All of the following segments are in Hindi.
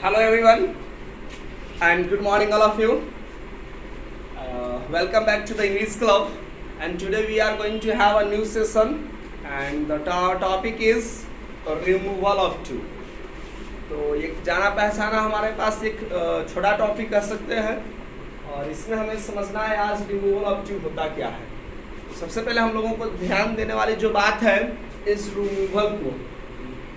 Hello everyone and good morning all of you. Welcome back to the English Club and today we are going to have a new session and the topic is removal of two. तो एक जाना पहचाना हमारे पास एक छोटा टॉपिक कर सकते हैं और इसमें हमें समझना है आज रिमूवल ऑफ टू होता क्या है। सबसे पहले हम लोगों को ध्यान देने वाली जो बात है इस रिमूवल को,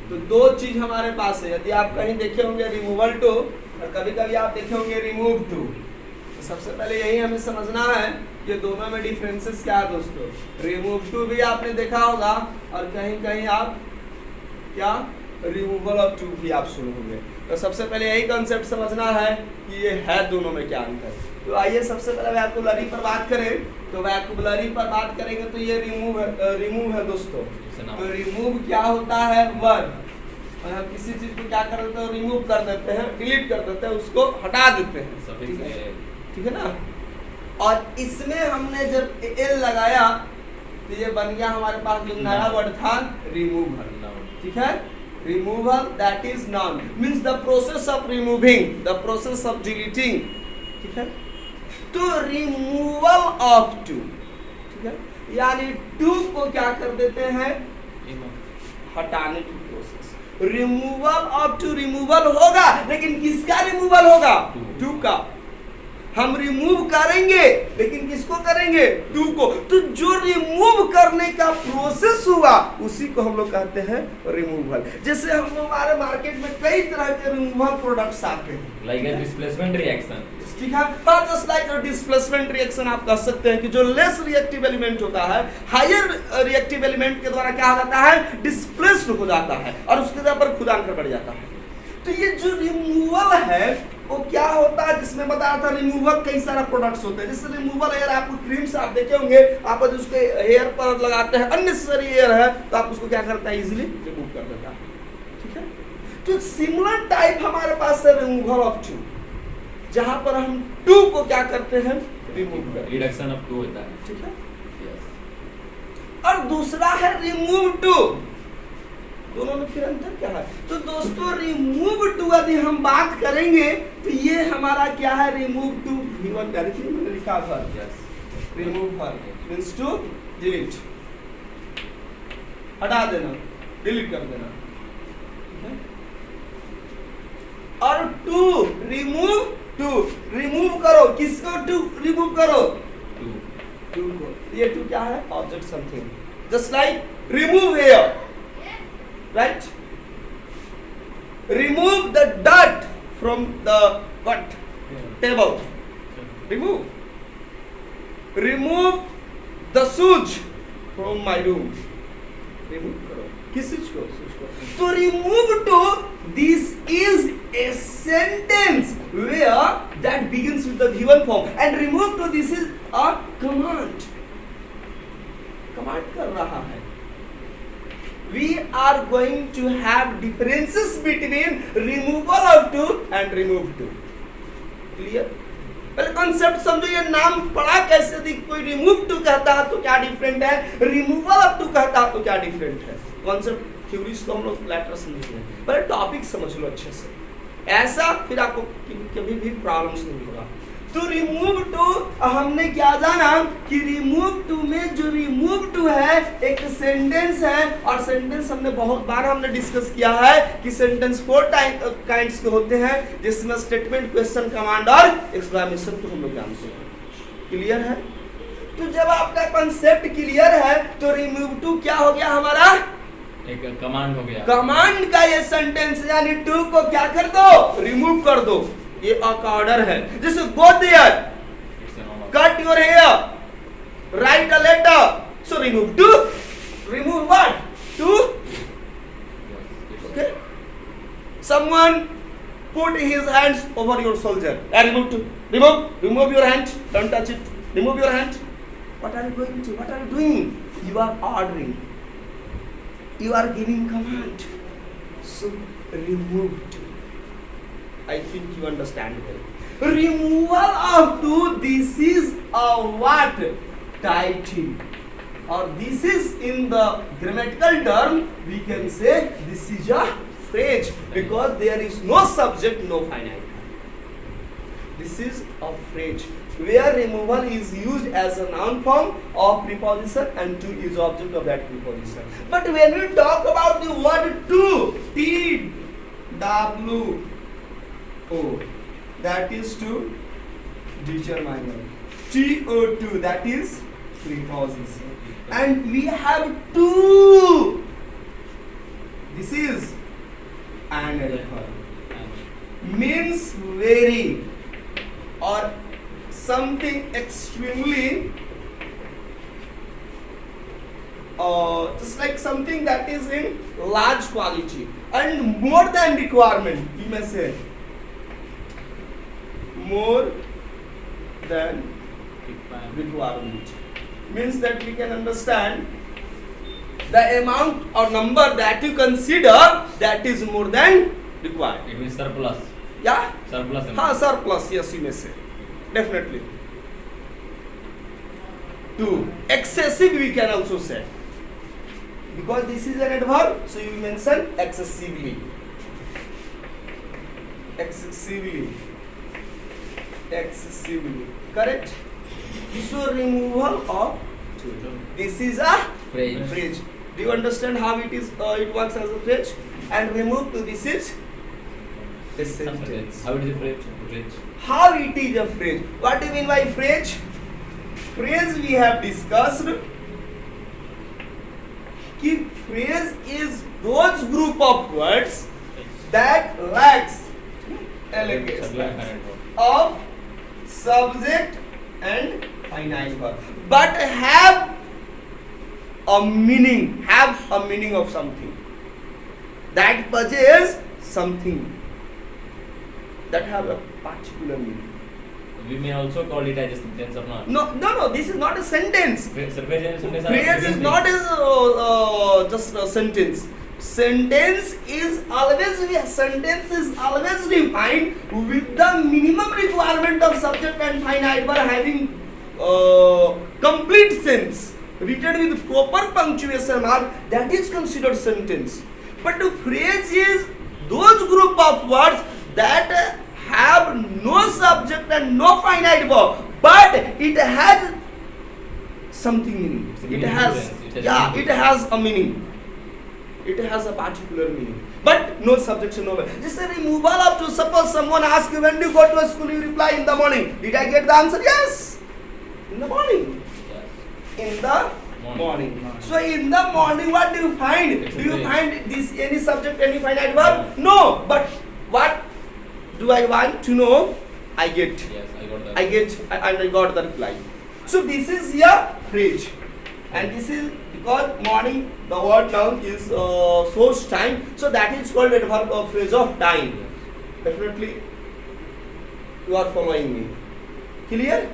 तो दो चीज हमारे पास है। यदि आप कहीं देखे होंगे रिमूवल टू और कभी कभी आप देखे होंगे रिमूव टू, तो सबसे पहले यही हमें समझना है कि दोनों में डिफरेंसेस क्या है दोस्तों। रिमूव टू भी आपने देखा होगा और कहीं कहीं आप क्या रिमूवल ऑफ टू भी आप सुने होंगे। तो सबसे पहले यही कॉन्सेप्ट समझना है कि ये है दोनों में क्या अंतर। तो आइए सबसे पहले वैक्यूबुलरी पर बात करें। तो वैक्यूबुलरी पर बात करेंगे तो ये रिमूव है दोस्तों। तो रिमूव क्या होता है, वर्ब। और हम किसी चीज को क्या कर देते हैं, रिमूव कर देते हैं, डिलीट कर देते हैं, उसको हटा देते हैं, ठीक है ना। और इसमें हमने जब एल लगाया तो ये बन गया हमारे पास जो नया वर्ड था रिमूवल, ठीक है। Removal that is noun means the process of removing, the process of deleting, ठीक है। तो रिमूवल ऑफ टू, ठीक है, यानी टू को क्या कर देते हैं, हटाने की process. Removal of too, removal होगा लेकिन किसका रिमूवल होगा, टू का। हम रिमूव करेंगे लेकिन किसको करेंगे, टू को। तो जो रिमूव करने का प्रोसेस हुआ उसी को हम लोग कहते हैं रिमूवल। जैसे हम लोग हमारे मार्केट में कई तरह के रिमूवल प्रोडक्ट्स आते हैं, लाइक अ डिस्प्लेसमेंट रिएक्शन, ठीक है। Just like a displacement reaction आप कह सकते हैं कि जो लेस रिएक्टिव एलिमेंट होता है हायर रिएक्टिव एलिमेंट के द्वारा क्या हो जाता है, डिस्प्लेस्ड हो जाता है और उसके द्वारा पर खुद आकर बढ़ जाता है। तो ये जो रिमूवल है वो क्या होता है, जिसमें बताया था रिमूवल कई सारा प्रोडक्ट्स होते हैं। जैसे रिमूवल एयर, आपको क्रीम्स आप देखे होंगे, आप उसके हेयर पर लगाते हैं, अननेसेसरी एयर है तो आप उसको क्या करता है, इजीली रिमूव कर देता है, ठीक है। तो सिमिलर टाइप हमारे पास है रिमूवल ऑफ टू, जहां पर हम टू को क्या करते हैं, रिमूव करते हैं, रिडक्शन ऑफ टू होता है, ठीक है। और दूसरा है रिमूव टू, दोनों में फिर अंतर क्या है। तो दोस्तों रिमूव टू यदि हम बात करेंगे तो ये हमारा क्या है, रिमूव टू V1 का, देखिए मैंने लिखा था रिमूव मींस टू डिलीट, हटा देना, डिलीट कर देना, और टू रिमूव, टू रिमूव करो, किसको टू रिमूव करो, टू को। ये टू क्या है, object something, just like remove hair, right? Remove the dirt from the what? Table. Remove the shoes from my room. Remove करो, किस चीज को, तो remove to, this is a sentence where that begins with the given form and remove to, this is a command. command कर रहा है। We are going to have differences between removal of two and remove two. Clear? पहले कॉन्सेप्ट समझो, ये नाम पढ़ा कैसे थी, कोई रिमूव टू कहता है तो क्या डिफरेंट है, रिमूवल ऑफ टू कहता है तो क्या डिफरेंट है। कॉन्सेप्ट थ्योरीज तो हम लोग लेटर समझेंगे, पहले टॉपिक समझ लो अच्छे से, ऐसा फिर आपको कभी भी प्रॉब्लम्स नहीं होगा। तो रिमूव टू हमने क्या जाना कि रिमूव टू में जो रिमूव टू है एक सेंटेंस है, और सेंटेंस हमने बहुत बार हमने डिस्कस किया है कि सेंटेंस 4 काइंड्स के होते हैं, जिसमें स्टेटमेंट, क्वेश्चन, कमांड और एक्सक्लेमेशन को हम लोग जानते हैं। क्लियर है। तो जब आपका कॉन्सेप्ट क्लियर है तो रिमूव टू क्या हो गया, हमारा एक कमांड हो गया, कमांड का ये सेंटेंस, यानी टू को क्या कर दो, रिमूव कर दो। ये ऑर्डर है, जैसे go there, cut your hair, write a letter, so remove too, remove what, too, okay. Someone put his hands over your shoulder, remove too, remove your hand, don't touch it, remove your hand. What are you going to, what are you doing, you are ordering, you are giving command, so remove to. I think you understand well. Removal of to, this is a what, title, or this is in the grammatical term we can say this is a phrase because there is no subject, no finite. This is a phrase where removal is used as a noun form of preposition and to is object of that preposition. But when we talk about the word to, T W O, that is to determiner. TO2, that is preposition. And we have to. This is an adverb. Means very or something extremely, just like something that is in large quality and more than requirement. We may say more than requirement. Means that we can understand the amount or number that you consider that is more than required. It means surplus. Yeah? Surplus. Surplus, yes, you may say. Definitely. To excessive we can also say. Because this is an adverb, so you mention excessively. Excessively. Excessively. Correct? So removal of to. This is a phrase. Do you understand how it is? It works as a phrase. And remove to this is a sentence. How it is a phrase? How it is a phrase? What do you mean by phrase? Phrase we have discussed. Ki phrase is those group of words that lacks elegance of subject and finite verb, but have a meaning of something, that possess something, that have a particular meaning. We may also call it as a sentence or not. No, this is not a sentence. Phrase Is not just a sentence. Sentence is always defined with the minimum requirement of subject and finite verb having complete sense, written with proper punctuation mark. That is considered sentence. But the phrase is those group of words that have no subject and no finite verb, but it has something meaning. It has a meaning. It has a particular meaning, but no subject and no verb. Just a removal of to. Suppose someone asks you, when do you go to school? You reply, in the morning. Did I get the answer? Yes. In the morning. Yes. In the morning. So in the morning, what do you find? Do you find this any subject, any finite verb? No. But what do I want to know? I get. Yes, I got that. I got the reply. So this is here phrase, and this is because morning the word noun is shows time, so that is called adverb of phrase of time. Definitely, you are following me. Clear?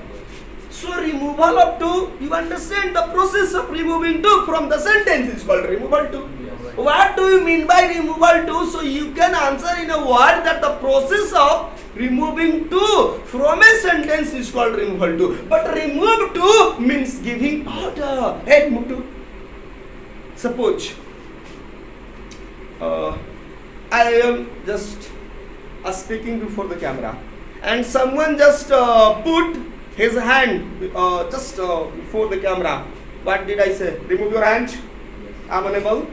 So removal of to, you understand the process of removing to from the sentence is called removal to. Yes. What do you mean by removal to? So you can answer in a word that the process of removing to from a sentence is called removal to. But remove to means giving order. Hey, move to. Suppose I am just speaking before the camera, and someone just put his hand before the camera. What did I say? Remove your hand. I'm unable.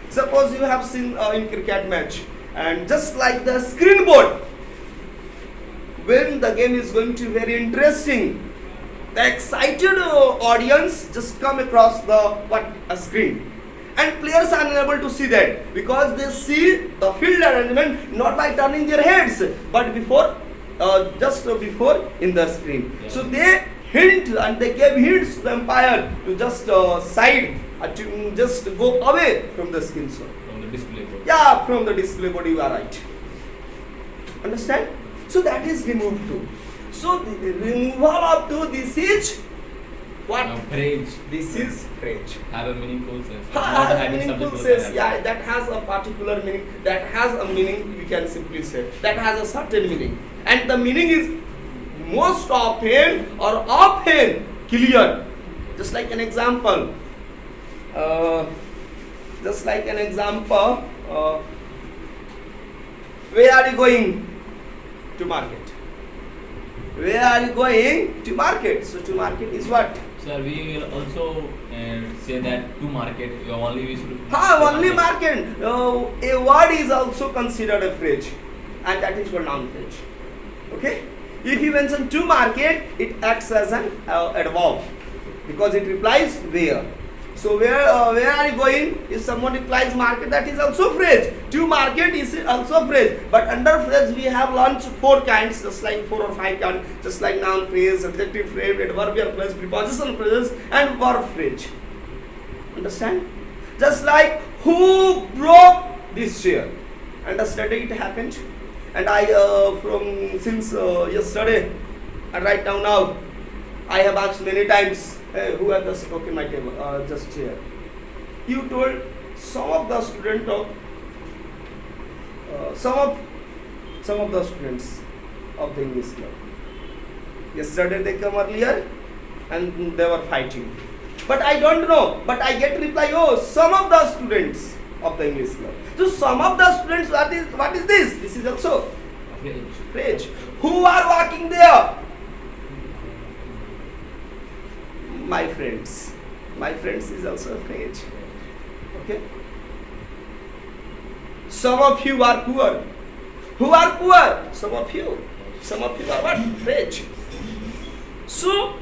Suppose you have seen in cricket match, and just like the screen board, when the game is going to be very interesting, the excited audience just come across a screen, and players are unable to see that because they see the field arrangement not by turning their heads, but just before in the screen. Yeah. So they hint and they gave hints to the umpire to just side, to just go away from the screen. So From the display board. yeah, from the display board, you are right. Understand? So that is removed to. So the removal of to, this is what? Now, phrase. This is phrase. Have a meaningful sense. Has Not a having meaningful subject sense. verb. Yeah, that has a particular meaning. That has a meaning, we can simply say. That has a certain meaning. And the meaning is most often or often clear. Just like an example. where are you going to market? Where are you going to market? So to market is what? Sir, we will also say that to market, only we should. Only market. A word is also considered a phrase, and that is called noun phrase. Okay? If you mention to market, it acts as an adverb because it replies where. So where are you going? If someone replies market, that is also phrase. To market is also phrase. But under phrase we have learned 4 kinds, just like 4 or 5 kinds, just like noun phrase, adjective phrase, adverbial phrase, prepositional phrases, and verb phrase. Understand? Just like who broke this chair? And yesterday it happened. And I since yesterday and right now I have asked many times, hey, who has just broken my table, just chair? You told some of the students of some of the students of the English club. Yesterday they come earlier and they were fighting. But I don't know. But I get reply, oh, some of the students of the English club. So some of the students, what is this? This is also phrase. Who are walking there? My friends. My friends is also a phrase. Okay. Some of you are poor. Who are poor? Some of you. Some of you are what? Phrase. So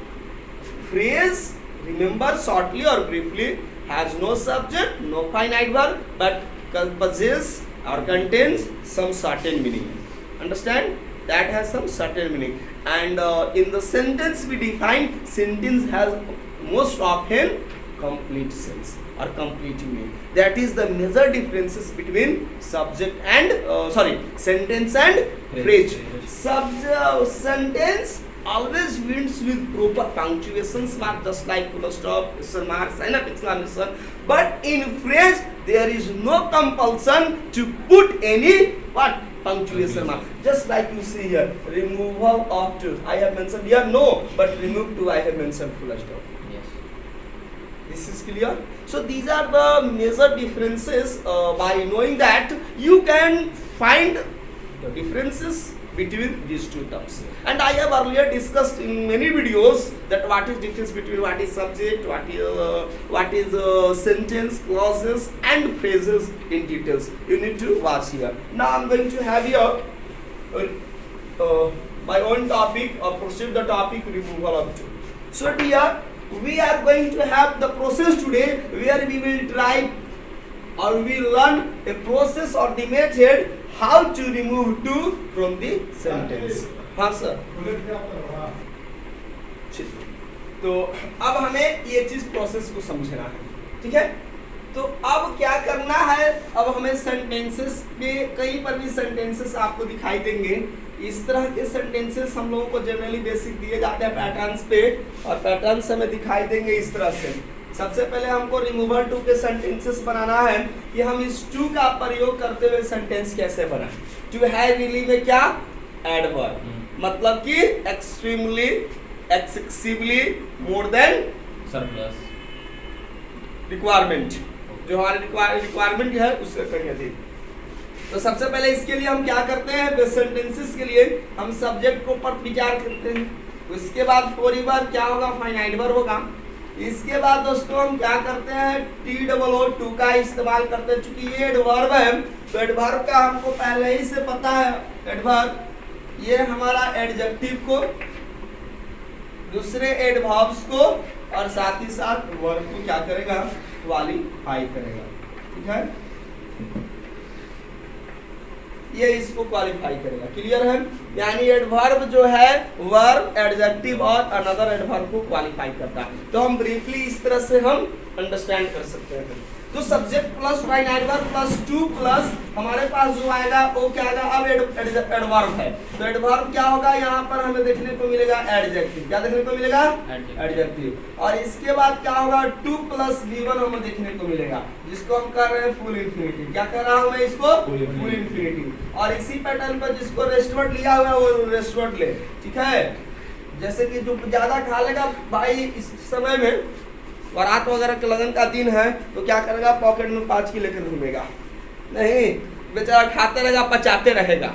phrase, remember shortly or briefly, has no subject, no finite verb, but possesses or contains some certain meaning. Understand? That has some certain meaning. And in the sentence we define, sentence has most often complete sense or complete meaning. That is the major differences between subject and sentence and phrase. Sentence always begins with proper punctuations mark, just like full stop, question mark, sign up exclamation. But in phrase there is no compulsion to put any what? Punctuation mark. Just like you see here, removal of to. I have mentioned here no, but remove to I have mentioned full stop. Yes. This is clear. So these are the major differences. By knowing that, you can find the differences between these two terms. And I have earlier discussed in many videos that what is difference between what is subject, what is sentence, clauses and phrases in details. You need to watch here. Now I am going to have here my own topic or proceed the topic removal of to. So dear, we are going to have the process today where we will try or we will learn a process or the method how to remove to from the sentence. हाँ सर. तो अब हमें ये चीज प्रोसेस को समझना है, ठीक है? तो अब क्या करना है, अब हमें सेंटेंसेस में कहीं पर भी सेंटेंसेस आपको दिखाई देंगे. इस तरह के सेंटेंसेस हम लोगों को जनरली बेसिक दिए जाते हैं पैटर्न्स पे, और पैटर्न्स हमें दिखाई देंगे इस तरह से. सबसे पहले हमको रिमूवल टू के सेंटेंसेस बनाना है कि हम इस टू का प्रयोग करते हुए सेंटेंस कैसे बनाएं. टू है रियली में क्या? एडवर्ब, मतलब कि extremely, excessively, more than surplus, requirement. जो हमारी रिक्वायरमेंट है उससे कहीं अधिक. तो सबसे पहले इसके लिए हम क्या करते हैं, सेंटेंसेस के लिए हम सब्जेक्ट के ऊपर विचार करते हैं. उसके बाद फोरी वर्ब क्या होगा, फाइनाइट वर्ब होगा. इसके बाद दोस्तों हम क्या करते हैं, TOO का इस्तेमाल करते हैं. चूंकि ये एडवर्ब है तो एडवर्ब का हमको पहले ही से पता है. एडवर्ब ये हमारा एडजेक्टिव को, दूसरे एडवर्ब्स को और साथ ही साथ वर्ब को क्या करेगा, क्वालिफाई करेगा. ठीक है, ये इसको क्वालिफाई करेगा. क्लियर है? यानी एडवर्ब जो है वर्ब, एडजेक्टिव और अनदर एडवर्ब को क्वालिफाई करता है. तो हम ब्रीफली इस तरह से हम अंडरस्टैंड कर सकते हैं. तो subject plus finite verb plus too plus हमारे पास जो आएगा वो क्या आएगा, अब एडवर्ब है तो एडवर्ब क्या होगा, यहाँ पर हमें देखने को मिलेगा एडजेक्टिव. क्या देखने को मिलेगा? एडजेक्टिव. और इसके बाद क्या होगा, टू प्लस V1 हमें देखने को मिलेगा, जिसको हम कर रहे हैं फुल इंफिनिटिव. क्या कर रहा हूँ मैं इसको? Full infinitive. और इसी पैटर्न पर जिसको रेस्ट वर्ड लिया हुआ है वो रेस्ट वर्ड ले. ठीक है, जैसे कि जो ज्यादा खा लेगा भाई इस समय में, बारात वगैरह के लगन का दिन है, तो क्या करेगा, पॉकेट में 5 की लेकर घूमेगा. नहीं, बेचारा खाते रहेगा, पचाते रहेगा।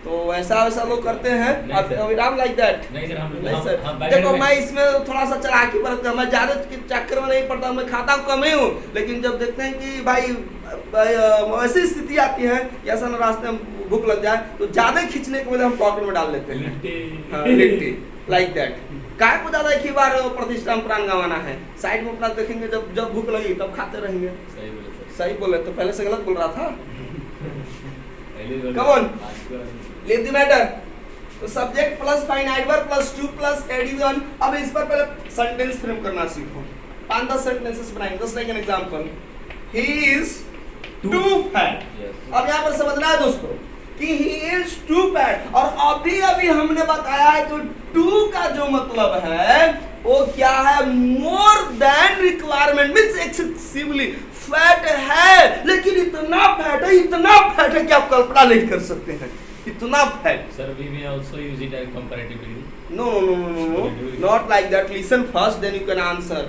तो ऐसा वैसा लोग करते हैं। नहीं सर। अविराम लाइक दैट। नहीं सर, हम नहीं सर, हम देखो मैं इसमें थोड़ा सा चालाकी बरतता हूं, मैं ज्यादा के चक्कर में नहीं पड़ता, मैं खाता कम ही हूँ, लेकिन जब देखते हैं कि भाई ऐसी स्थिति आती है कि ऐसा ना रास्ते में भूख लग जाए तो ज्यादा खींचने के वजह हम पॉकेट में डाल लेते हैं। हाँ, लिट्टी लाइक दैट। काय को ज्यादा एक ही बार प्रतिष्ठा में प्राण गंवाना है, साइड में अपना देखेंगे, जब जब भूख लगी तब खाते रहेंगे। सही बोले सर। सही बोले तो पहले से गलत बोल रहा था। पहले बोले। Come on. आज लीव द मैटर। तो subject plus fine adverb plus too plus addition. अब इस पर पहले सेंटेंस फ्रेम करना सीखो। 5-10 सेंटेंसेस बनाएंगे। Just like an example, he is too fat. Yes. अब यहाँ पर समझना है दोस्तों कि ही इज टू फैट, और अभी अभी हमने बताया है तो टू का जो मतलब है वो क्या है, more than requirement, means excessively fat है, लेकिन इतना फैट है कि आप कल्पना नहीं कर सकते हैं, इतना fat. Sir, we may also use it as comparatively. No, not like that. Listen first, then you can answer.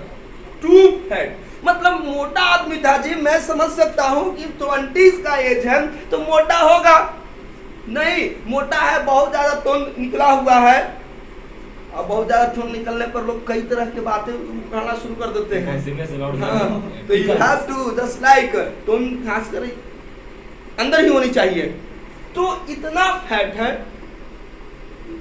Too fat मतलब मोटा आदमी था जी। मैं समझ सकता हूँ कि 20s का एज है तो मोटा होगा, नहीं मोटा है, बहुत ज्यादा टोन निकला हुआ है, और बहुत ज्यादा टोन निकलने पर लोग कई तरह की बातें उठाना शुरू कर देते हैं। Consciousness about हाँ, the- तो you have to just like tone खास कर अंदर ही होनी चाहिए। तो इतना फैट है,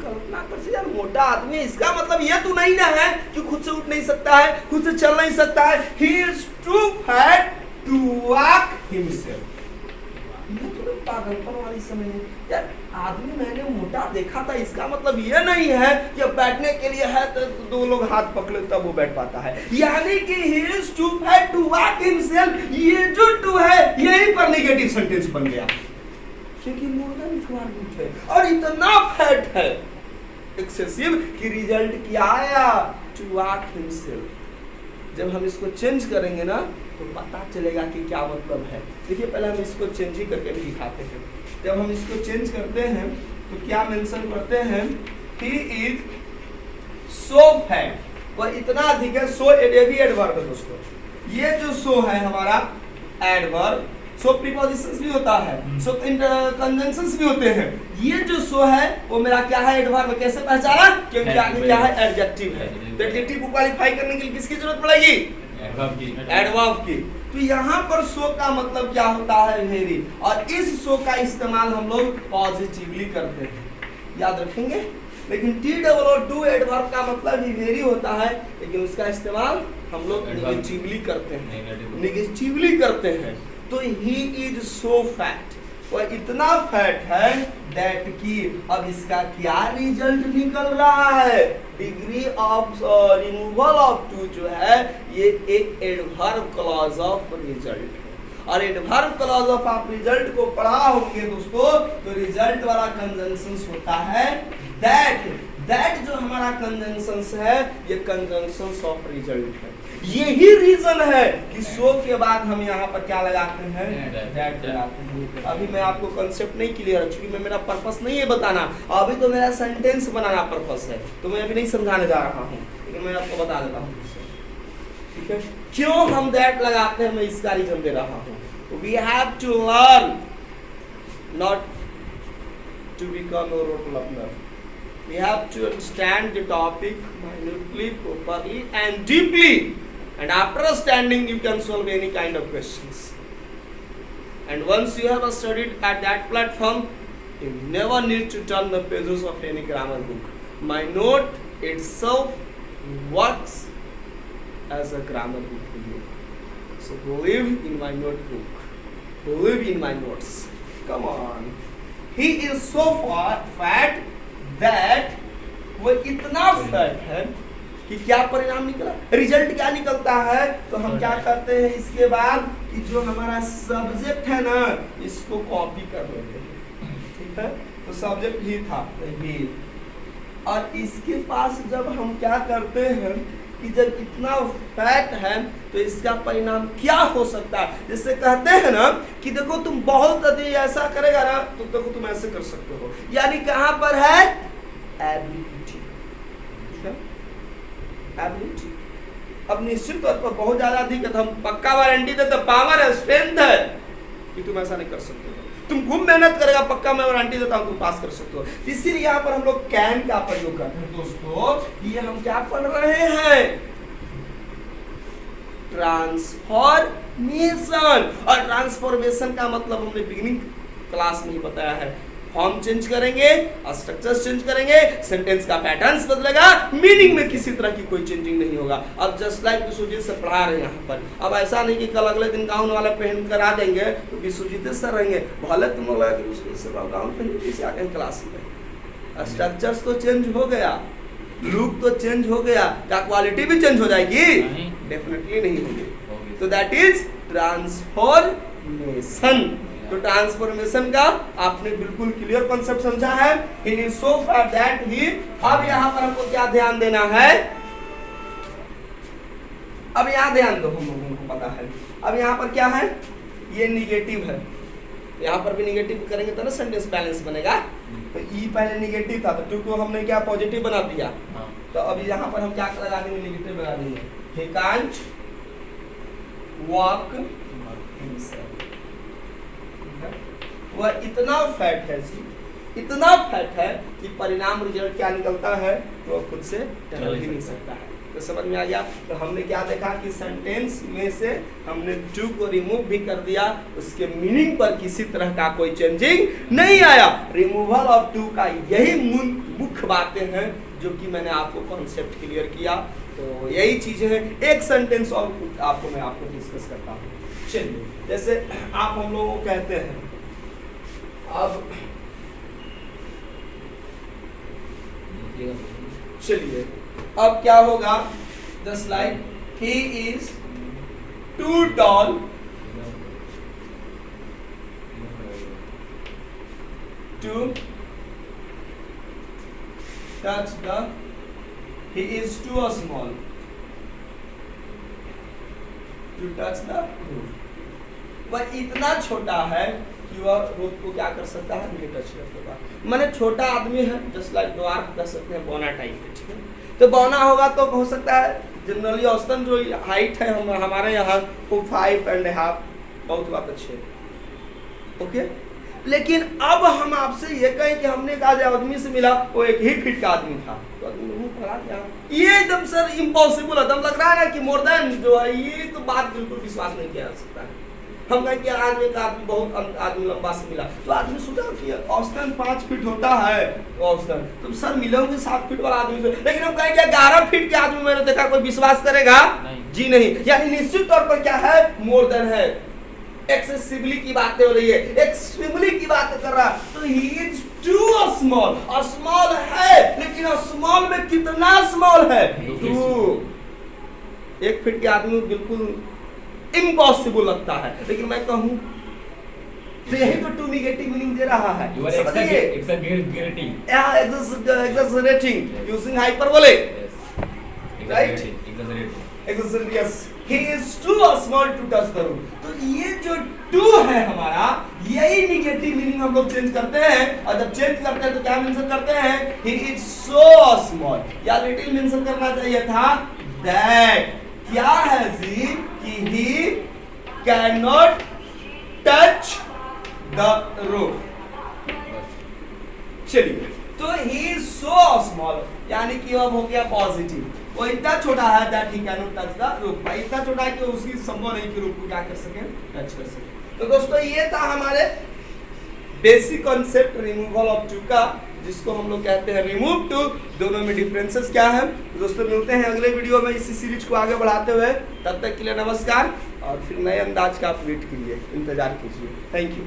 कल्पना कर से यार मोटा आदमी है, इसका मतलब ये तो नहीं ना है कि खुद से उठ नहीं सकता है, खुद से चल नहीं सकता है। He is too fat to walk himself। ये तो पागलपन वाली समय है यार। आदमी मैंने मोटा देखा था, इसका मतलब ये नहीं है कि अब बैठने के लिए है तो दो लोग हाथ पकड़े तब वो बैठ पाता है, यानी कि he is too fat to walk himself। ये जो टू है यहीं पर नेगेटिव सेंटेंस बन गया, क्योंकि मोर देन रिक्वायरमेंट है और इतना फैट है एक्सेसिव कि रिजल्ट क्या आया, टू वॉक हिमसेल्फ। जब हम इसको चेंज करेंगे ना तो पता चलेगा कि क्या मतलब है। देखिए पहले हम इसको चेंज ही करके भी दिखाते हैं। जब हम इसको चेंज करते हैं तो क्या मेंशन करते हैं, ही इज सो फैट, वह इतना अधिक है। सो भी एडवर्ब है दोस्तों, ये जो सो है हमारा एडवर्ब, सो प्रीपोजिशंस भी होता है, सो कंजंक्शंस भी होते हैं। ये जो सो है वो मेरा क्या है, एडवर्ब। कैसे पहचाना, क्योंकि आगे क्या है, एडजेक्टिव है। तो एडजेक्टिव को क्वालिफाई करने के लिए किसकी जरूरत पड़ेगी, एडवर्ब की। तो यहाँ पर सो का मतलब क्या होता है, वेरी, और इस सो का इस्तेमाल हम लोग पॉजिटिवली करते हैं, याद रखेंगे। लेकिन TOO एडवर्ब का मतलब ही वेरी होता है, लेकिन उसका इस्तेमाल हम लोग नेगेटिवली करते हैं, नेगेटिवली करते हैं। तो ही इज सो फैट, वह इतना फैट है दैट की। अब इसका क्या रिजल्ट निकल रहा है, degree of removal of too जो है ये एक एडवर्ब क्लॉज ऑफ रिजल्ट। और एडवर्ब क्लॉज ऑफ आप रिजल्ट को पढ़ा होंगे दोस्तों, तो रिजल्ट वाला कंजंक्शंस होता है दैट। दैट जो हमारा कंजंक्शंस है ये कंजंक्शंस ऑफ रिजल्ट है। यही रीजन है कि सो के बाद हम यहाँ पर क्या लगाते हैं, दैट लगाते हैं। अभी मैं आपको कंसेप्ट नहीं क्लियर है, क्योंकि मेरा पर्पस नहीं है बताना, अभी तो मेरा सेंटेंस बनाना पर्पस है, तो मैं अभी नहीं समझाने जा रहा हूँ, लेकिन मैं आपको बता देता हूँ। ठीक है, क्यों हम दैट लगाते हैं मैं इसका रीजन दे रहा हूँ। We have to learn not to become a rote learner. We have to understand the topic minutely, properly and deeply, and after understanding you can solve any kind of questions. And once you have studied at that platform, you never need to turn the pages of any grammar book. My note itself works as a grammar book for you. So believe in my notebook, believe in my notes. Come on. He is so fat that वो इतना फैट है कि क्या परिणाम निकला, रिजल्ट क्या निकलता है। तो हम क्या करते हैं इसके बाद कि जो हमारा सब्जेक्ट है ना इसको कॉपी कर लेते हैं। ठीक है, तो सब्जेक्ट ही था ही, और इसके पास जब हम क्या करते हैं कि जब इतना फैट है तो इसका परिणाम क्या हो सकता है। जैसे कहते हैं ना कि देखो तुम बहुत अधिक ऐसा करेगा ना तो देखो तुम ऐसे कर सकते हो, यानी कहां पर है, एबिलिटी। एबिलिटी अब निश्चित तौर पर बहुत ज्यादा अधिक है तो हम पक्का वारंटी देते, पावर है, स्ट्रेंथ है कि तुम ऐसा नहीं कर सकते हो। तुम खूब मेहनत करेगा, पक्का मैं गारंटी देता हूं तुम पास कर सकते हो। इसीलिए यहाँ पर हम लोग कैन का प्रयोग करते हैं दोस्तों। ये हम क्या पढ़ रहे हैं? ट्रांसफॉर्मेशन। और ट्रांसफॉर्मेशन का मतलब हमने बिगिनिंग क्लास में ही बताया है। फॉर्म चेंज करेंगे, स्ट्रक्चर्स चेंज करेंगे, सेंटेंस का पैटर्न्स बदलेगा, मीनिंग में किसी तरह की कोई चेंजिंग नहीं होगा। अब जस्ट लाइक विश्वजीत से पढ़ा रहे हैं यहाँ पर। अब ऐसा नहीं कि कल अगले दिन गाउन वाला पहन कर आ देंगे तो विश्वजीत सर रहेंगे, भले तुम लोग विश्वजीत सर गाउन पहन के आ गए क्लास में। स्ट्रक्चर्स तो चेंज हो गया, लुक तो चेंज हो गया, क्या क्वालिटी भी चेंज हो जाएगी? डेफिनेटली नहीं होगी। तो दैट इज ट्रांसफॉर्मेशन। तो ट्रांसफॉर्मेशन का आपने बिल्कुल क्लियर कॉन्सेप्ट समझा है। In is so for that ही। अब यहाँ पर हमको क्या ध्यान देना है? अब यहाँ ध्यान दो, हम लोगों को पता है। अब यहाँ पर क्या है? ये निगेटिव है, यहाँ पर भी निगेटिव करेंगे तो ना सेंटेंस बैलेंस बनेगा। तो ई पहले निगेटिव था तो टू को हमने क्या पॉजिटिव बना दिया। तो अभी यहाँ पर हम क्या लगा देंगे? निगेटिव लगा देंगे। He can't walk himself. वह इतना फैट है जी, इतना फैट है कि परिणाम रिजल्ट क्या निकलता है तो वह खुद से चल ही नहीं सकता है। तो समझ में आ गया। तो हमने क्या देखा कि सेंटेंस में से हमने टू को रिमूव भी कर दिया, उसके मीनिंग पर किसी तरह का कोई चेंजिंग नहीं आया। रिमूवल ऑफ टू का यही मुख्य बातें हैं जो कि मैंने आपको कॉन्सेप्ट क्लियर किया। तो यही चीजें हैं। एक सेंटेंस और मैं आपको डिस्कस करता हूँ। चलिए, जैसे आप हम लोगों को कहते हैं, अब चलिए अब क्या होगा? Just like he is too tall to touch the, he is too small to touch the roof। वह इतना छोटा है कि वह रूफ को क्या कर सकता है? नहीं टच कर सकता। माने छोटा आदमी है, जस्ट लाइक द्वार कह सकते हैं, बौना टाइप है, ठीक है। तो बौना होगा तो हो सकता है जनरली औसतन जो हाइट है हमारे यहाँ वो 5.5 बहुत बात अच्छे, ओके। लेकिन अब हम आपसे ये कहें कि हमने एक आज आदमी से मिला, वो 1 ही फीट का आदमी था, तो आदमी पढ़ा क्या? ये एकदम सर इम्पॉसिबल है। लग रहा है ना कि मोर देन जो है, ये तो बात बिल्कुल विश्वास नहीं किया जा सकता है। हम कहें कि आज एक आदमी बहुत आदमी लंबा से मिला, तो आदमी सोचा कि औसतन 5 फीट होता है औसतन, तो सर मिले होंगे 7 फीट वाला आदमी से। लेकिन हम कहें कि 11 फीट के आदमी मैंने देखा, कोई विश्वास करेगा? जी नहीं। यानी निश्चित तौर पर क्या है? मोर देन है। एक्सेसिबली की बातें हो रही है, एक्सट्रीमली की बातें कर रहा है। तो he is too small. Small है, लेकिन स्मॉल में कितना स्मॉल है? 2। 1 फीट के आदमी बिल्कुल इम्पॉसिबल लगता है, लेकिन मैं कहूं तो यही तो टू निगेटिव मीनिंग दे रहा है। exaggerating using hyperbole, right? Yes, he is too small to touch the roof। तो ये जो टू है हमारा, यही निगेटिव मीनिंग हम लोग चेंज करते हैं। और जब चेंज करते हैं तो क्या मेंशन करते हैं? he is so small, या लिटिल मेंशन करना चाहिए था that। क्या है जी कि he cannot touch the roof। चलिए, तो he is so small यानी कि अब हो गया पॉजिटिव। वो इतना छोटा है that he cannot touch the roof। भाई इतना छोटा है कि उसकी संभव नहीं कि रूफ को क्या कर सके? टच कर सके। तो दोस्तों ये था हमारे basic concept removal of too का, जिसको हम लोग कहते हैं रिमूव टू। दोनों में डिफरेंसेस क्या है? दोस्तों मिलते हैं अगले वीडियो में इसी सीरीज को आगे बढ़ाते हुए। तब तक के लिए नमस्कार, और फिर नए अंदाज का आप वेट कीजिए, इंतजार कीजिए। Thank you.